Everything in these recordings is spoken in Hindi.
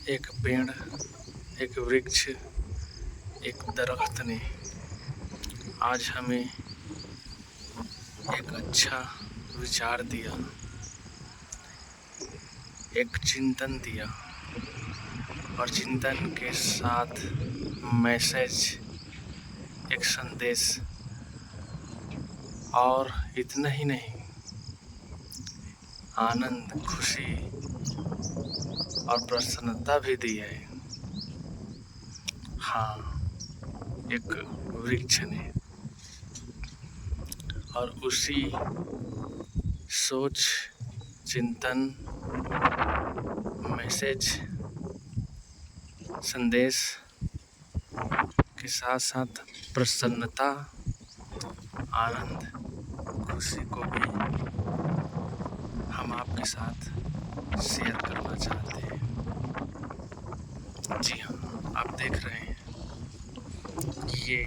एक पेड़, एक वृक्ष, एक दरख्त ने आज हमें एक अच्छा विचार दिया, एक चिंतन दिया और चिंतन के साथ मैसेज, एक संदेश। और इतना ही नहीं, आनंद, खुशी और प्रसन्नता भी दी है। हाँ, एक वृक्ष ने। और उसी सोच, चिंतन, मैसेज, संदेश के साथ साथ प्रसन्नता, आनंद, खुशी को भी हम आपके साथ शेयर करना चाहते हैं। जी हाँ, आप देख रहे हैं ये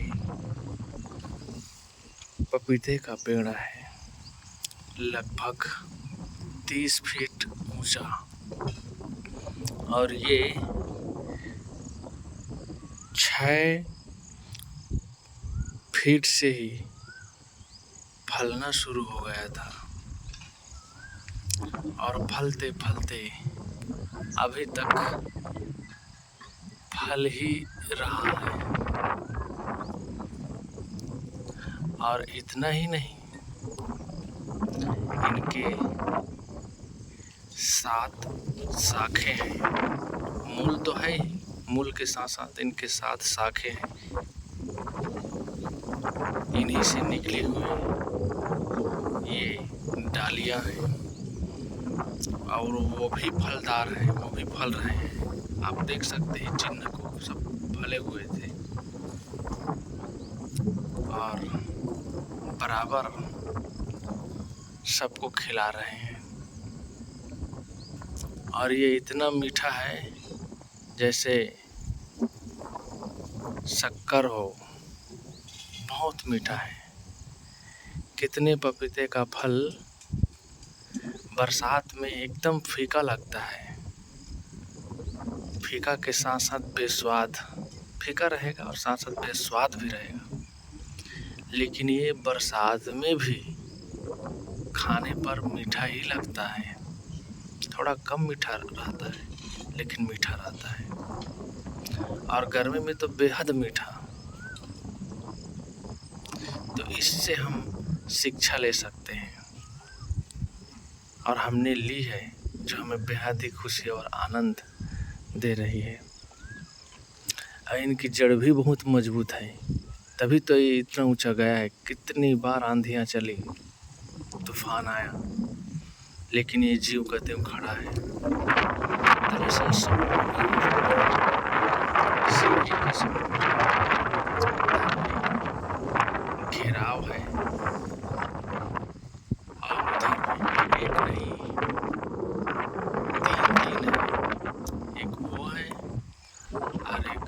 पपीते का पेड़ है, लगभग 30 फीट ऊंचा, और ये 6 फीट से ही फलना शुरू हो गया था और फलते फलते अभी तक फल ही रहा है। और इतना ही नहीं, इनके 7 शाखें हैं। मूल तो है ही, मूल के साथ साथ इनके 7 शाखें हैं। इन्हीं से निकले हुए ये डालियां हैं और वो भी फलदार हैं, वो भी फल रहे हैं। आप देख सकते हैं चिन्ह को, सब फले हुए थे और बराबर सबको खिला रहे हैं। और ये इतना मीठा है जैसे शक्कर हो, बहुत मीठा है। कितने पपीते का फल बरसात में एकदम फीका लगता है, फीका के साथ साथ बेस्वाद, फीका रहेगा और साथ साथ बेस्वाद भी रहेगा। लेकिन ये बरसात में भी खाने पर मीठा ही लगता है, थोड़ा कम मीठा रहता है लेकिन मीठा रहता है। और गर्मी में तो बेहद मीठा। तो इससे हम शिक्षा ले सकते हैं और हमने ली है, जो हमें बेहद ही खुशी और आनंद दे रही है। और इनकी जड़ भी बहुत मजबूत है, तभी तो ये इतना ऊंचा गया है। कितनी बार आंधियां चली, तूफान आया, लेकिन ये जीव का त्यों खड़ा है। दरअसल घेराव है और उधर भी एक नहीं, 3 है। एक वो है और एक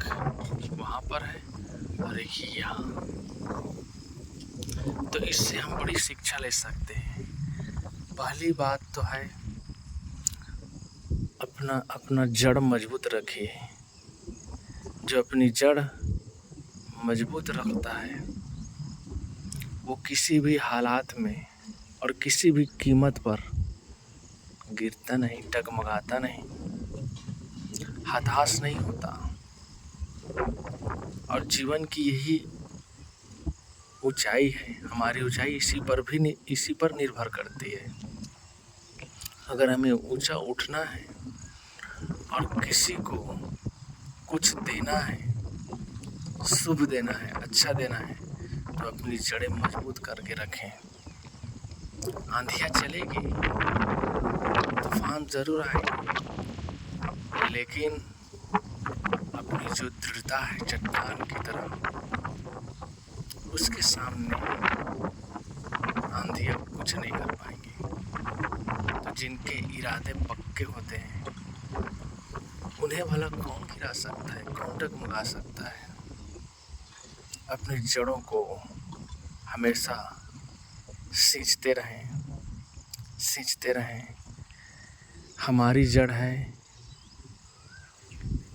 वहाँ पर है और एक यहाँ। तो इससे हम बड़ी शिक्षा ले सकते हैं। पहली बात तो है अपना जड़ मजबूत रखिए। जो अपनी जड़ मजबूत रखता है वो किसी भी हालात में और किसी भी कीमत पर गिरता नहीं, डगमगाता नहीं, हताश नहीं होता। और जीवन की यही ऊंचाई है, हमारी ऊंचाई इसी पर निर्भर करती है। अगर हमें ऊंचा उठना है और किसी को कुछ देना है, शुभ देना है, अच्छा देना है, तो अपनी जड़ें मजबूत करके रखें। आंधियाँ चलेगी, तूफान जरूर आएंगे, लेकिन अपनी जो दृढ़ता है चट्टान की तरह, उसके सामने आंधियाँ कुछ नहीं कर पाएंगी। तो जिनके इरादे पक्के होते हैं उन्हें भला कौन गिरा सकता है, कौन डगमगा सकता है। अपनी जड़ों को हमेशा सींचते रहें। हमारी जड़ है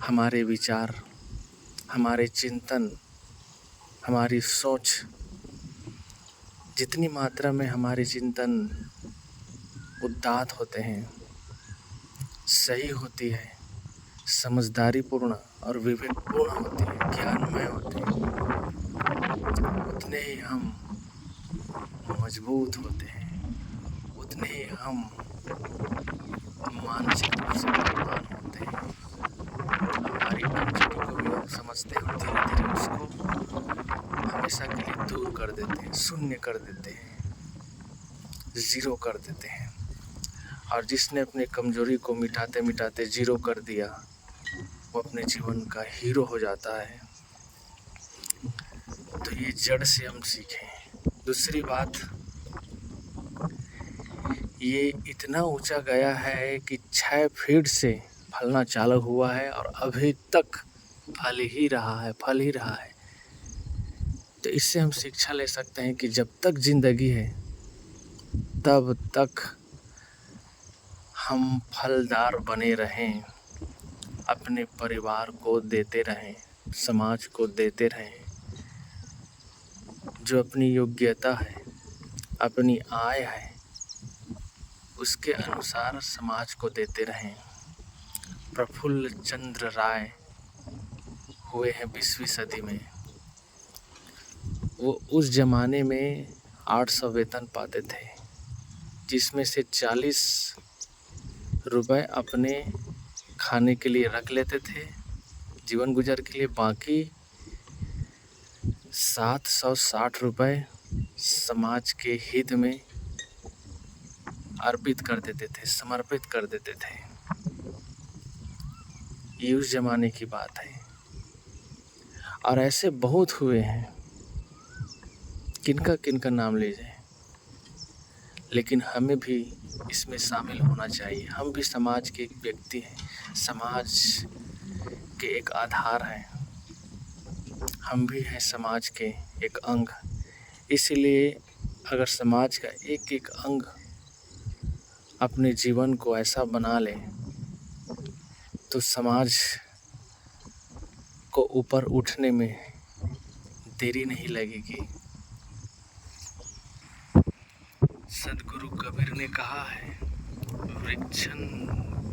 हमारे विचार, हमारे चिंतन, हमारी सोच, जितनी मात्रा में हमारे चिंतन उदात्त होते हैं, सही होती है, समझदारीपूर्ण और विवेकपूर्ण होती है, ज्ञानमय होती है, उतने ही हम मजबूत होते हैं, उतने ही हम मानसिक रूप से बलवान होते हैं। हमारी कमजोरी को भी हम समझते हैं और धीरे धीरे उसको हमेशा के लिए दूर कर देते हैं, शून्य कर देते हैं, जीरो कर देते हैं। और जिसने अपने कमजोरी को मिटाते मिटाते जीरो कर दिया, वो अपने जीवन का हीरो हो जाता है। तो ये जड़ से हम सीखें। दूसरी बात, ये इतना ऊंचा गया है कि 6 फीट से फलना चालू हुआ है और अभी तक फल ही रहा है। तो इससे हम शिक्षा ले सकते हैं कि जब तक जिंदगी है तब तक हम फलदार बने रहें, अपने परिवार को देते रहें, समाज को देते रहें। जो अपनी योग्यता है, अपनी आय है, उसके अनुसार समाज को देते रहें। प्रफुल्ल चंद्र राय हुए हैं 20वीं सदी में। वो उस जमाने में 800 वेतन पाते थे, जिसमें से 40 रुपए अपने खाने के लिए रख लेते थे, जीवन गुजर के लिए। बाकी 760 रुपए समाज के हित में अर्पित कर देते थे, समर्पित कर देते थे। ये उस जमाने की बात है और ऐसे बहुत हुए हैं, किनका नाम ले जाए। लेकिन हमें भी इसमें शामिल होना चाहिए। हम भी समाज के एक व्यक्ति हैं, समाज के एक आधार हैं, हम भी हैं समाज के एक अंग। इसलिए अगर समाज का एक एक अंग अपने जीवन को ऐसा बना ले तो समाज को ऊपर उठने में देरी नहीं लगेगी। सदगुरु कबीर ने कहा है, वृक्षन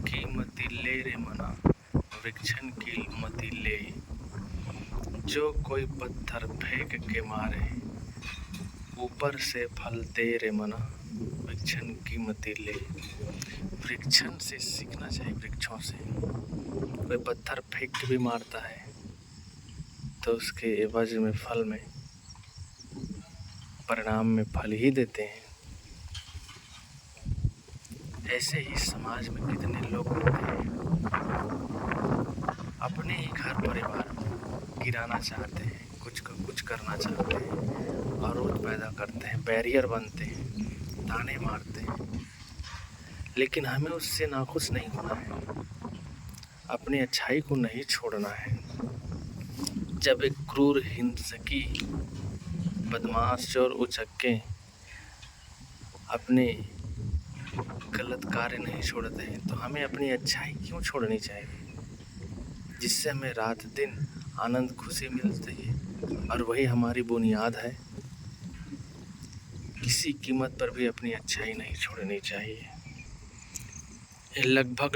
कीमती ले रे मना, वृक्षन कीमती ले, जो कोई पत्थर फेंक के मारे, ऊपर से फल दे रे मना, वृक्षन कीमती ले। वृक्षन से सीखना चाहिए, वृक्षों से। कोई पत्थर फेंक के भी मारता है तो उसके एवज में, फल में, परिणाम में फल ही देते हैं। ऐसे ही समाज में कितने लोग होते हैं, अपने ही घर परिवार को गिराना चाहते हैं, कुछ करना चाहते हैं, अवरोध पैदा करते हैं, बैरियर बनते हैं, ताने मारते हैं। लेकिन हमें उससे नाखुश नहीं होना है, अपनी अच्छाई को नहीं छोड़ना है। जब एक क्रूर, हिंसकी, बदमाश, चोर, उचक्के अपने गलत कार्य नहीं छोड़ते हैं तो हमें अपनी अच्छाई क्यों छोड़नी चाहिए, जिससे हमें रात दिन आनंद खुशी मिलती है और वही हमारी बुनियाद है। किसी कीमत पर भी अपनी अच्छाई नहीं छोड़नी चाहिए। लगभग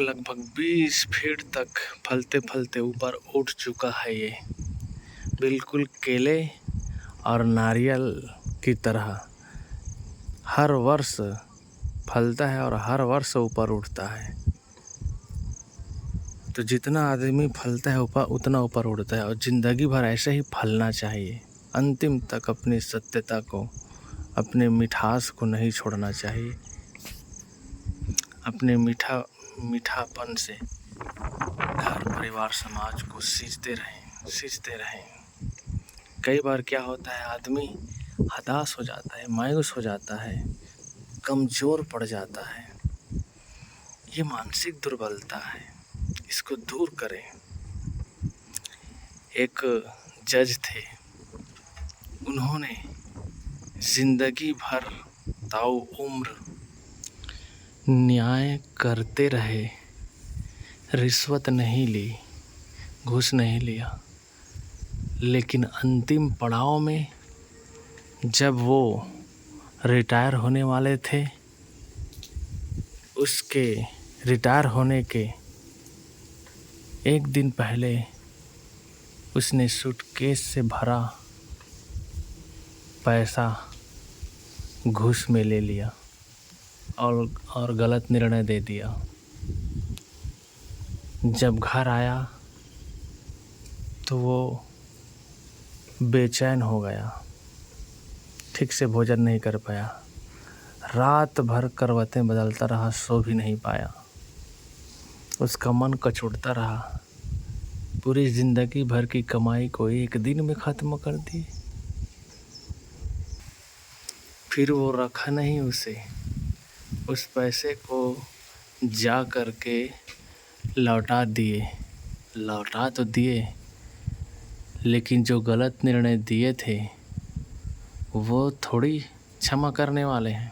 20 फीट तक फलते फलते ऊपर उठ चुका है ये, बिल्कुल केले और नारियल की तरह हर वर्ष फलता है और हर वर्ष ऊपर उठता है। तो जितना आदमी फलता है ऊपर, उतना ऊपर उड़ता है। और ज़िंदगी भर ऐसे ही फलना चाहिए, अंतिम तक अपनी सत्यता को, अपने मिठास को नहीं छोड़ना चाहिए। अपने मीठापन से घर परिवार समाज को सींचते रहें। कई बार क्या होता है, आदमी हताश हो जाता है, मायूस हो जाता है, कमज़ोर पड़ जाता है। ये मानसिक दुर्बलता है, इसको दूर करें। एक जज थे, उन्होंने जिंदगी भर ताऊ उम्र न्याय करते रहे, रिश्वत नहीं ली, घूस नहीं लिया, लेकिन अंतिम पड़ाव में जब वो रिटायर होने वाले थे, उसके रिटायर होने के एक दिन पहले उसने सूटकेस से भरा पैसा घूस में ले लिया और गलत निर्णय दे दिया। जब घर आया तो वो बेचैन हो गया, ठीक से भोजन नहीं कर पाया, रात भर करवटें बदलता रहा, सो भी नहीं पाया। उसका मन कचोटता रहा, पूरी जिंदगी भर की कमाई को एक दिन में ख़त्म कर दी। फिर वो रखा नहीं उस पैसे को जा करके लौटा तो दिए, लेकिन जो गलत निर्णय दिए थे वो थोड़ी क्षमा करने वाले हैं।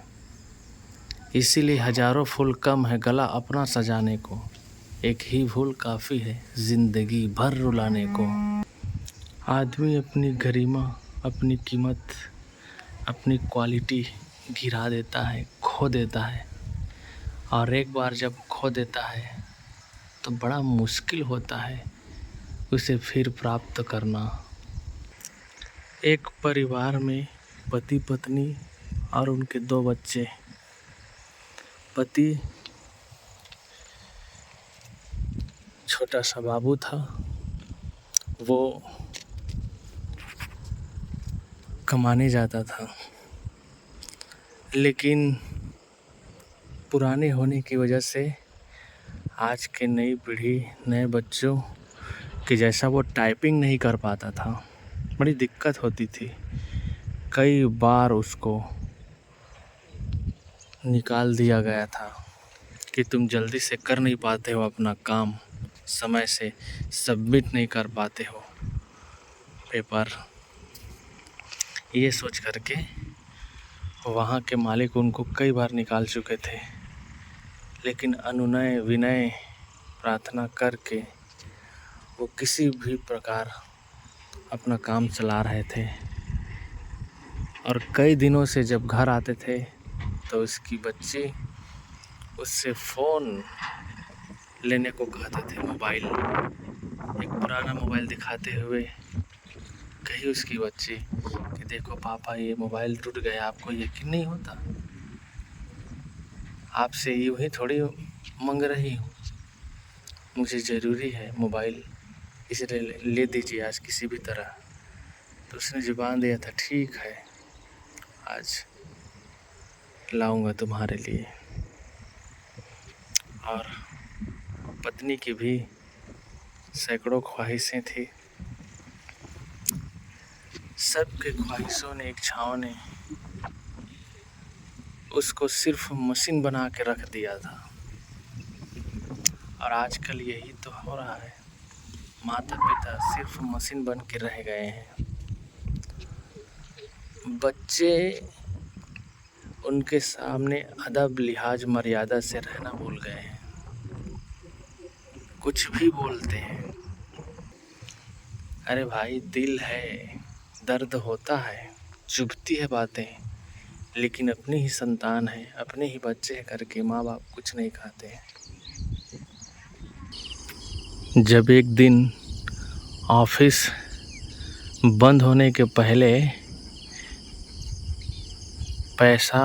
इसीलिए हजारों फूल कम है गला अपना सजाने को, एक ही भूल काफ़ी है ज़िंदगी भर रुलाने को। आदमी अपनी गरिमा, अपनी कीमत, अपनी क्वालिटी गिरा देता है, खो देता है, और एक बार जब खो देता है तो बड़ा मुश्किल होता है उसे फिर प्राप्त करना। एक परिवार में पति पत्नी और उनके 2 बच्चे। पति छोटा सा बाबू था, वो कमाने जाता था, लेकिन पुराने होने की वजह से आज के नई पीढ़ी, नए बच्चों के जैसा वो टाइपिंग नहीं कर पाता था, बड़ी दिक्कत होती थी। कई बार उसको निकाल दिया गया था कि तुम जल्दी से कर नहीं पाते हो अपना काम, समय से सबमिट नहीं कर पाते हो पेपर। ये सोच करके वहाँ के मालिक उनको कई बार निकाल चुके थे, लेकिन अनुनय विनय प्रार्थना करके वो किसी भी प्रकार अपना काम चला रहे थे। और कई दिनों से जब घर आते थे तो उसकी बच्ची उससे फ़ोन लेने को कहते थे, मोबाइल, एक पुराना मोबाइल दिखाते हुए कही उसकी बच्ची कि देखो पापा ये मोबाइल टूट गया, आपको यकीन नहीं होता, आपसे यूँ ही थोड़ी मांग रही हूँ, मुझे ज़रूरी है मोबाइल, इसलिए ले दीजिए आज किसी भी तरह। तो उसने जुबान दिया था, ठीक है आज लाऊंगा तुम्हारे लिए। और पत्नी की भी सैकड़ों ख्वाहिशें थी, सबके ख्वाहिशों ने, इच्छाओं ने उसको सिर्फ मशीन बना के रख दिया था। और आजकल यही तो हो रहा है, माता पिता सिर्फ मशीन बन के रह गए हैं। बच्चे उनके सामने अदब लिहाज मर्यादा से रहना भूल गए हैं, कुछ भी बोलते हैं। अरे भाई, दिल है, दर्द होता है, चुभती है बातें, लेकिन अपनी ही संतान है, अपने ही बच्चे करके माँ बाप कुछ नहीं कहते हैं। जब एक दिन ऑफिस बंद होने के पहले पैसा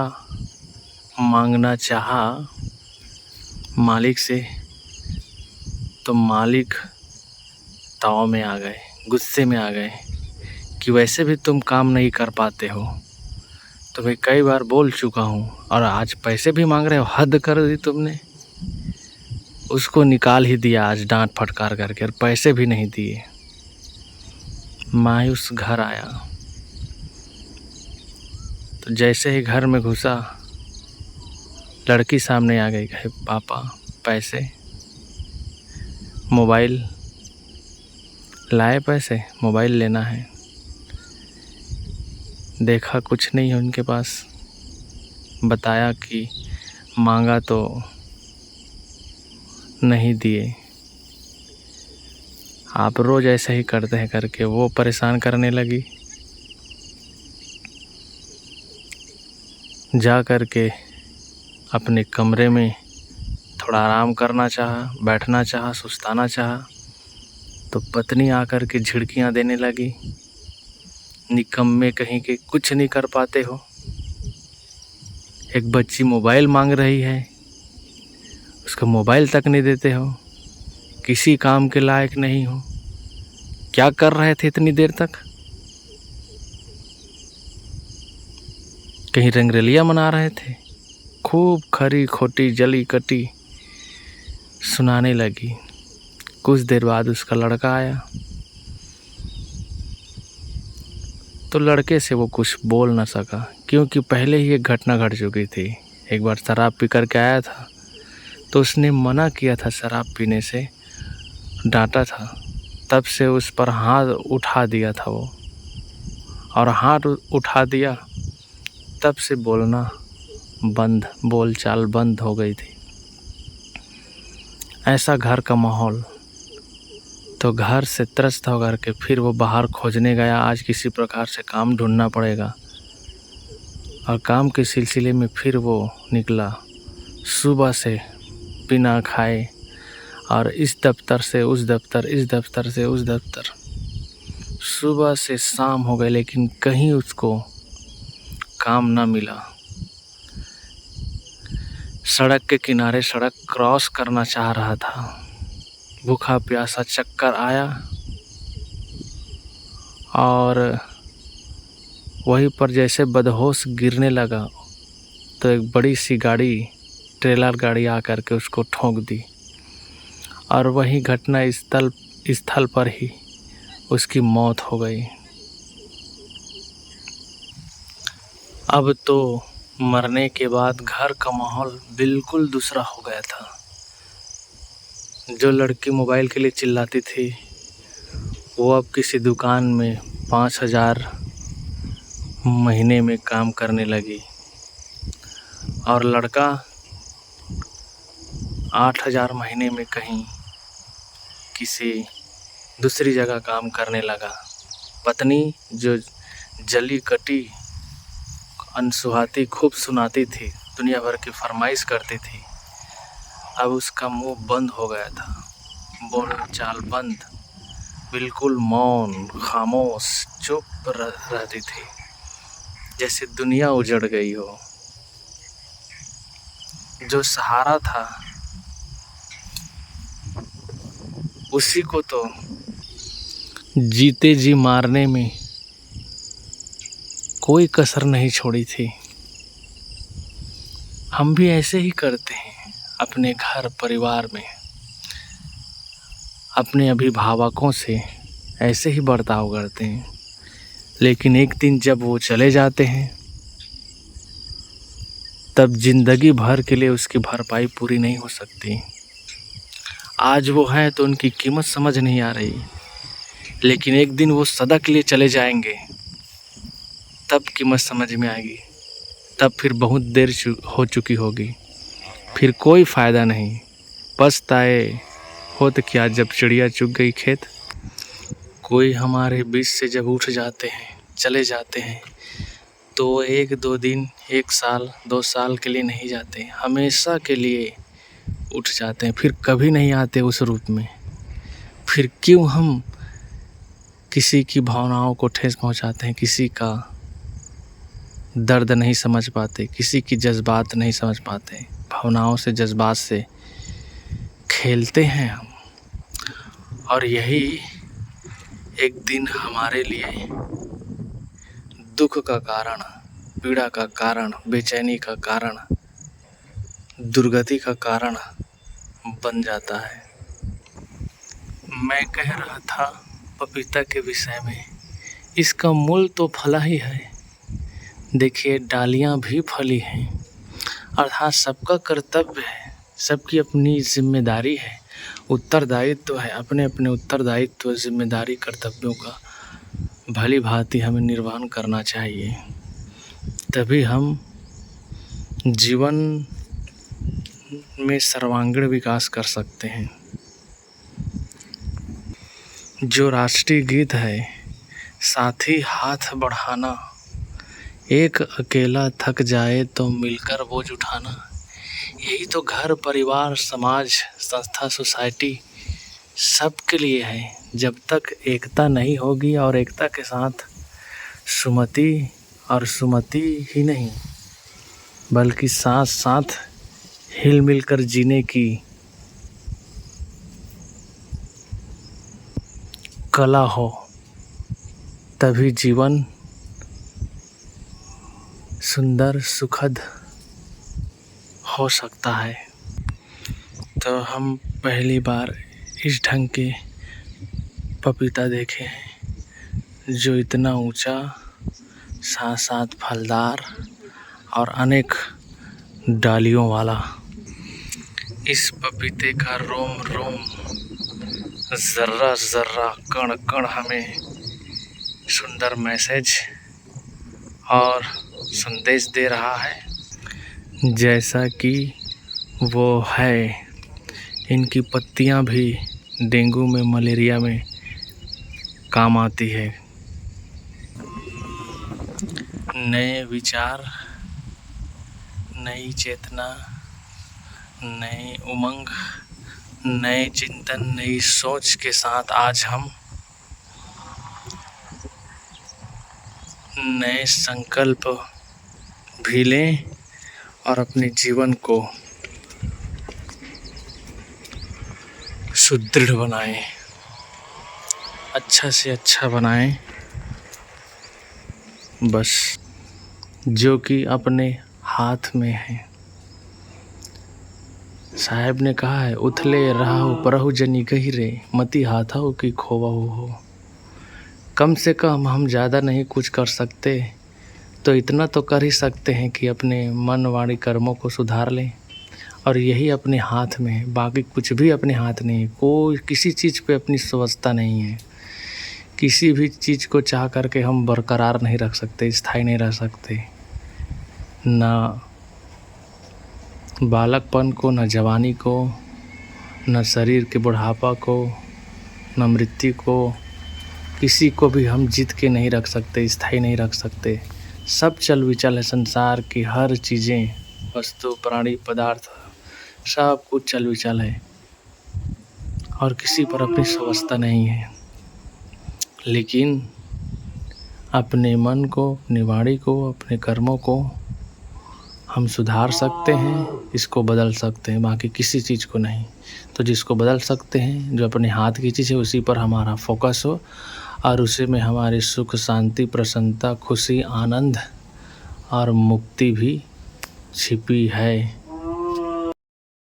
मांगना चाहा मालिक से, तो मालिक ताव में आ गए, गुस्से में आ गए कि वैसे भी तुम काम नहीं कर पाते हो, तो मैं कई बार बोल चुका हूँ, और आज पैसे भी मांग रहे हो, हद कर दी तुमने। उसको निकाल ही दिया आज डांट फटकार करके, और पैसे भी नहीं दिए। मायूस घर आया, तो जैसे ही घर में घुसा, लड़की सामने आ गई, कहे पापा पैसे, मोबाइल लाए, पैसे मोबाइल लेना है। देखा कुछ नहीं है उनके पास, बताया कि मांगा तो नहीं दिए। आप रोज़ ऐसे ही करते हैं करके वो परेशान करने लगी। जा कर के अपने कमरे में थोड़ा आराम करना चाहा, बैठना चाहा, सुस्ताना चाहा, तो पत्नी आकर के झिड़कियाँ देने लगी, निकम्मे कहीं के, कुछ नहीं कर पाते हो। एक बच्ची मोबाइल मांग रही है, उसको मोबाइल तक नहीं देते हो, किसी काम के लायक नहीं हो। क्या कर रहे थे इतनी देर तक? कहीं रंगरलिया मना रहे थे? खूब खरी खोटी जली कटी सुनाने लगी। कुछ देर बाद उसका लड़का आया, तो लड़के से वो कुछ बोल न सका, क्योंकि पहले ही एक घटना घट चुकी थी। एक बार शराब पी कर के आया था, तो उसने मना किया था शराब पीने से, डांटा था। तब से उस पर हाथ उठा दिया था वो, और हाथ उठा दिया तब से बोलना बंद, बोलचाल बंद हो गई थी। ऐसा घर का माहौल, तो घर से त्रस्त होकर के फिर वो बाहर खोजने गया। आज किसी प्रकार से काम ढूंढना पड़ेगा, और काम के सिलसिले में फिर वो निकला सुबह से बिना खाए, और इस दफ्तर से उस दफ्तर, इस दफ्तर से उस दफ्तर, सुबह से शाम हो गई, लेकिन कहीं उसको काम ना मिला। सड़क के किनारे सड़क क्रॉस करना चाह रहा था, भूखा प्यासा चक्कर आया, और वहीं पर जैसे बदहोश गिरने लगा, तो एक बड़ी सी गाड़ी, ट्रेलर गाड़ी आकर के उसको ठोक दी, और वही घटना स्थल पर ही उसकी मौत हो गई। अब तो मरने के बाद घर का माहौल बिल्कुल दूसरा हो गया था। जो लड़की मोबाइल के लिए चिल्लाती थी, वो अब किसी दुकान में 5,000 महीने में काम करने लगी, और लड़का 8,000 महीने में कहीं किसी दूसरी जगह काम करने लगा। पत्नी जो जली कटी अनसुहाती खूब सुनाती थी, दुनिया भर की फरमाइश करती थी, अब उसका मुंह बंद हो गया था, बोलचाल बंद, बिल्कुल मौन, खामोश, चुप रहती थी, जैसे दुनिया उजड़ गई हो। जो सहारा था उसी को तो जीते जी मारने में कोई कसर नहीं छोड़ी थी। हम भी ऐसे ही करते हैं अपने घर परिवार में, अपने अभिभावकों से ऐसे ही बर्ताव करते हैं, लेकिन एक दिन जब वो चले जाते हैं, तब जिंदगी भर के लिए उसकी भरपाई पूरी नहीं हो सकती। आज वो है तो उनकी कीमत समझ नहीं आ रही, लेकिन एक दिन वो सदा के लिए चले जाएंगे, तब कीमत समझ में आएगी। तब फिर बहुत देर हो चुकी होगी, फिर कोई फ़ायदा नहीं। पछताए होत क्या जब चिड़िया चुग गई खेत। कोई हमारे बीच से जब उठ जाते हैं, चले जाते हैं, तो 1-2 दिन, 1 साल, 2 साल के लिए नहीं जाते, हमेशा के लिए उठ जाते हैं, फिर कभी नहीं आते उस रूप में। फिर क्यों हम किसी की भावनाओं को ठेस पहुंचाते हैं, किसी का दर्द नहीं समझ पाते, किसी की जज्बात नहीं समझ पाते, भावनाओं से, जज्बात से खेलते हैं हम। और यही एक दिन हमारे लिए दुख का कारण, पीड़ा का कारण, बेचैनी का कारण, दुर्गति का कारण बन जाता है। मैं कह रहा था पपीता के विषय में, इसका मूल तो फला ही है। देखिए डालियाँ भी फली हैं, अर्थात सबका कर्तव्य है, सबकी अपनी जिम्मेदारी है, उत्तरदायित्व है, अपने अपने उत्तरदायित्व, जिम्मेदारी, कर्तव्यों का भली भांति हमें निर्वहन करना चाहिए। तभी हम जीवन में सर्वांगीण विकास कर सकते हैं। जो राष्ट्रीय गीत है, साथी हाथ बढ़ाना, एक अकेला थक जाए तो मिलकर बोझ उठाना। यही तो घर, परिवार, समाज, संस्था, सोसाइटी सबके लिए है। जब तक एकता नहीं होगी और एकता के साथ सुमति, और सुमति ही नहीं बल्कि साथ साथ हिल मिल कर जीने की कला हो, तभी जीवन सुंदर सुखद हो सकता है। तो हम पहली बार इस ढंग के पपीता देखे हैं जो इतना ऊंचा, साथ साथ फलदार और अनेक डालियों वाला। इस पपीते का रोम रोम, जर्रा जर्रा, कण कण हमें सुंदर मैसेज और संदेश दे रहा है। जैसा कि वो है, इनकी पत्तियां भी डेंगू में, मलेरिया में काम आती है। नए विचार, नई चेतना, नए उमंग, नए चिंतन, नई सोच के साथ आज हम नए संकल्प भी लें और अपने जीवन को सुदृढ़ बनाएं, अच्छा से अच्छा बनाएं, बस जो कि अपने हाथ में है। साहब ने कहा है, उथले रहो परहु जनी गहिरे, मति हाथों की खोवहु हो। कम से कम हम ज़्यादा नहीं कुछ कर सकते, तो इतना तो कर ही सकते हैं कि अपने मन वाणी कर्मों को सुधार लें, और यही अपने हाथ में है। बाकी कुछ भी अपने हाथ नहीं है। कोई किसी चीज़ पे अपनी स्वास्थ्य नहीं है। किसी भी चीज़ को चाह करके हम बरकरार नहीं रख सकते, स्थायी नहीं रह सकते। ना बालकपन को, न जवानी को, न शरीर के बुढ़ापा को, न मृत्यु को, किसी को भी हम जीत के नहीं रख सकते, स्थायी नहीं रख सकते। सब चल विचल है। संसार की हर चीज़ें, वस्तु, प्राणी, पदार्थ, सब कुछ चल विचल है और किसी पर अपनी स्वास्थ्य नहीं है। लेकिन अपने मन को, अपनी वाणी को, अपने कर्मों को हम सुधार सकते हैं, इसको बदल सकते हैं, बाकी किसी चीज़ को नहीं। तो जिसको बदल सकते हैं, जो अपने हाथ की चीज़ है, उसी पर हमारा फोकस हो और उसी में हमारी सुख, शांति, प्रसन्नता, खुशी, आनंद और मुक्ति भी छिपी है।